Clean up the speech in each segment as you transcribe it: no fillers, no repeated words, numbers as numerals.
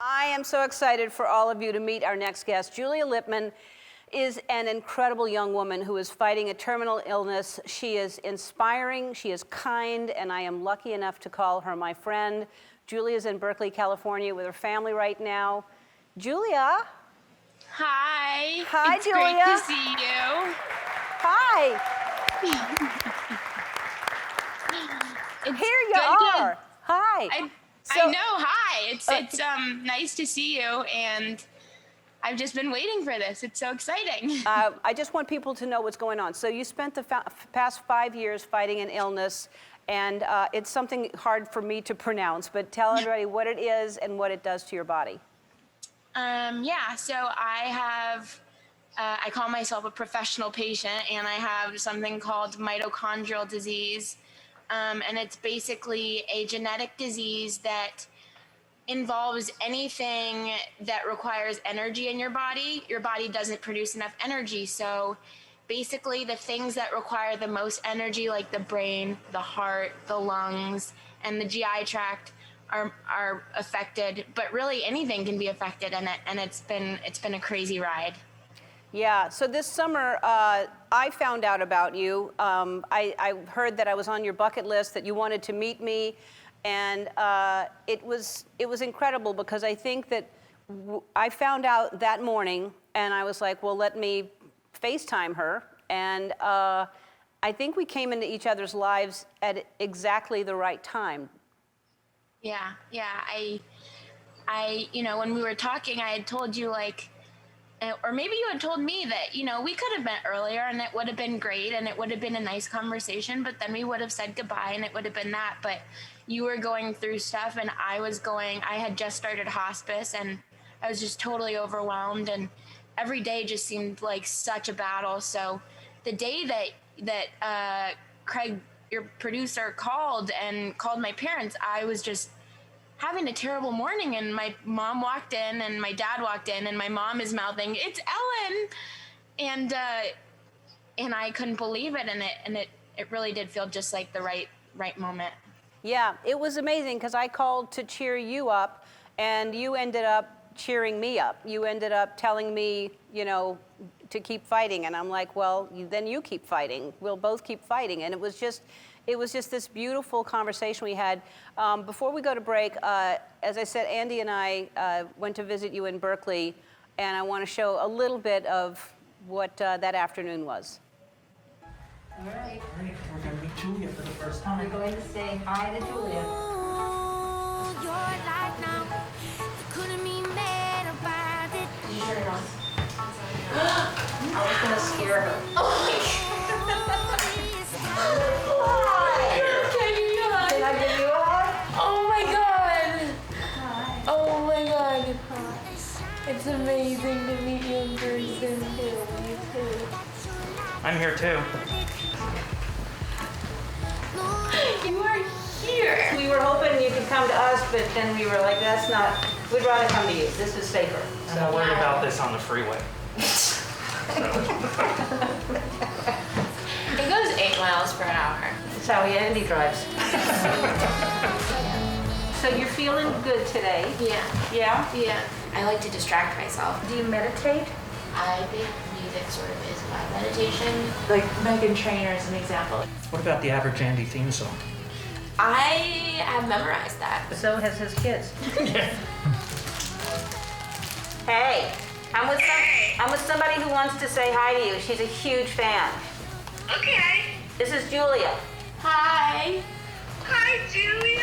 I am so excited for all of you to meet our next guest. Julia Lippman is an incredible young woman who is fighting a terminal illness. She is inspiring, she is kind, and I am lucky enough to call her my friend. Julia is in Berkeley, California with her family right now. Julia. Hi. Hi, it's Julia. Great to see you. Hi. Here you are. Hi. I know. Hi. It's nice to see you, and I've just been waiting for this. It's so exciting. I just want people to know what's going on. So you spent the past 5 years fighting an illness, and it's something hard for me to pronounce, but tell everybody what it is and what it does to your body. So I call myself a professional patient, and I have something called mitochondrial disease. And it's basically a genetic disease that involves anything that requires energy in your body. Your body doesn't produce enough energy. So basically the things that require the most energy, like the brain, the heart, the lungs, and the GI tract are affected, but really anything can be affected in it. And it's been a crazy ride. Yeah, so this summer, I found out about you. I heard that I was on your bucket list, that you wanted to meet me, and it was incredible because I think that I found out that morning, and I was like, well, let me FaceTime her, and I think we came into each other's lives at exactly the right time. Yeah, I when we were talking, I had told you, like, or maybe you had told me that, we could have met earlier and it would have been great and it would have been a nice conversation, but then we would have said goodbye and it would have been that. But you were going through stuff and I had just started hospice and I was just totally overwhelmed, and every day just seemed like such a battle. So the day that Craig, your producer, called my parents, I was just having a terrible morning, and my mom walked in and my dad walked in and my mom is mouthing, "It's Ellen," and I couldn't believe it, and it really did feel just like the right moment. Yeah, it was amazing because I called to cheer you up and you ended up cheering me up. You ended up telling me, to keep fighting, and I'm like, well, then you keep fighting. We'll both keep fighting, and it was just this beautiful conversation we had. Before we go to break, as I said, Andy and I went to visit you in Berkeley, and I want to show a little bit of what that afternoon was. All right, we're going to meet Julia for the first time. We're going to say hi to Julia. Your life now, you couldn't be mad about it. Did you turn it on? I was going to scare her. Did I give you a hug? Oh my god! Hi. Oh my god! It's amazing to meet you in person too. You too. I'm here too. You are here. We were hoping you could come to us, but then we were like, we'd rather come to you. This is safer. I'm not worried about this on the freeway. It goes 8 miles per hour. That's how Andy drives. So you're feeling good today? Yeah. Yeah? Yeah. I like to distract myself. Do you meditate? I think music sort of is my meditation. Like Meghan Trainor is an example. What about the average Andy theme song? I have memorized that. So has his kids. Hey, I'm with somebody who wants to say hi to you. She's a huge fan. Okay. This is Julia. Hi. Hi, Julia.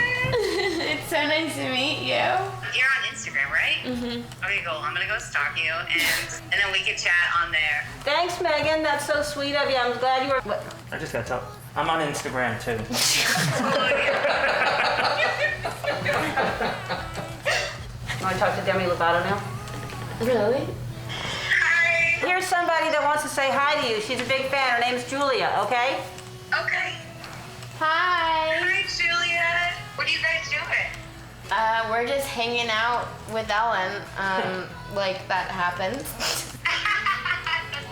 It's so nice to meet you. You're on Instagram, right? Mm-hmm. Okay, cool. I'm gonna go stalk you, and then we can chat on there. Thanks, Megan. That's so sweet of you. I'm glad you were. What? I just got to tell. I'm on Instagram too. Want to talk to Demi Lovato now? Really? Hi. Here's somebody that wants to say hi to you. She's a big fan. Her name's Julia, okay? Okay. Hi. Hi, Julia. What are you guys doing? We're just hanging out with Ellen. Like that happens.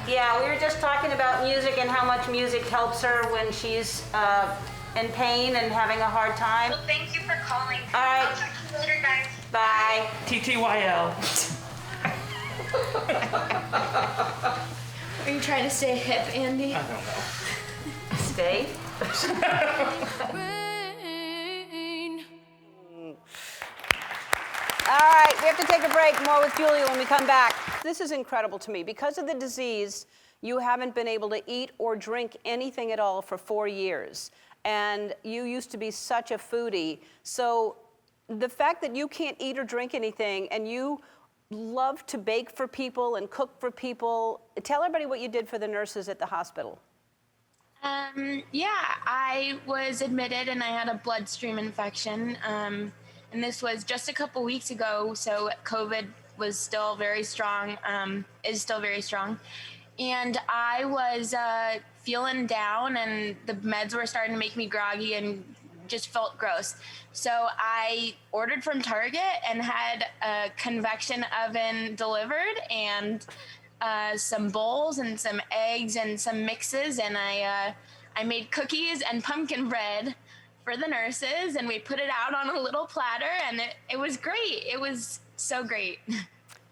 Yeah, we were just talking about music and how much music helps her when she's in pain and having a hard time. Well, thank you for calling. All right. I'll talk to you later, guys. Bye. TTYL. Are you trying to stay hip, Andy? I don't know. Stay. Rain. All right, we have to take a break. More with Julia when we come back. This is incredible to me. Because of the disease, you haven't been able to eat or drink anything at all for 4 years. And you used to be such a foodie. So the fact that you can't eat or drink anything and you love to bake for people and cook for people, tell everybody what you did for the nurses at the hospital. Yeah, I was admitted and I had a bloodstream infection. And this was just a couple weeks ago, so COVID was still very strong, is still very strong. And I was feeling down and the meds were starting to make me groggy and just felt gross. So I ordered from Target and had a convection oven delivered and some bowls and some eggs and some mixes. And I made cookies and pumpkin bread for the nurses, and we put it out on a little platter, and it was great. It was so great.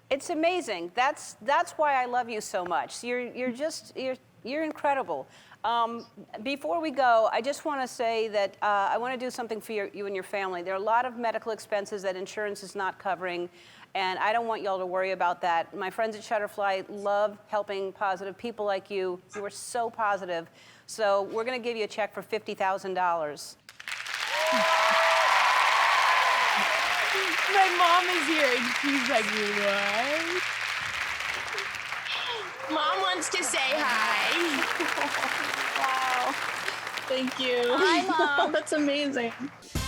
It's amazing. That's why I love you so much. You're incredible. Before we go, I just want to say that I want to do something for you and your family. There are a lot of medical expenses that insurance is not covering, and I don't want y'all to worry about that. My friends at Shutterfly love helping positive people like you. You are so positive. So we're going to give you a check for $50,000. My mom is here, and she's like, what? Mom wants to say hi. Wow. Thank you. Hi, Mom. That's amazing.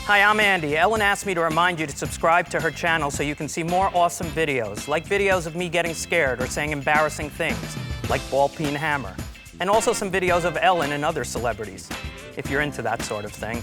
Hi, I'm Andy. Ellen asked me to remind you to subscribe to her channel so you can see more awesome videos, like videos of me getting scared or saying embarrassing things, like ball peen hammer, and also some videos of Ellen and other celebrities, if you're into that sort of thing.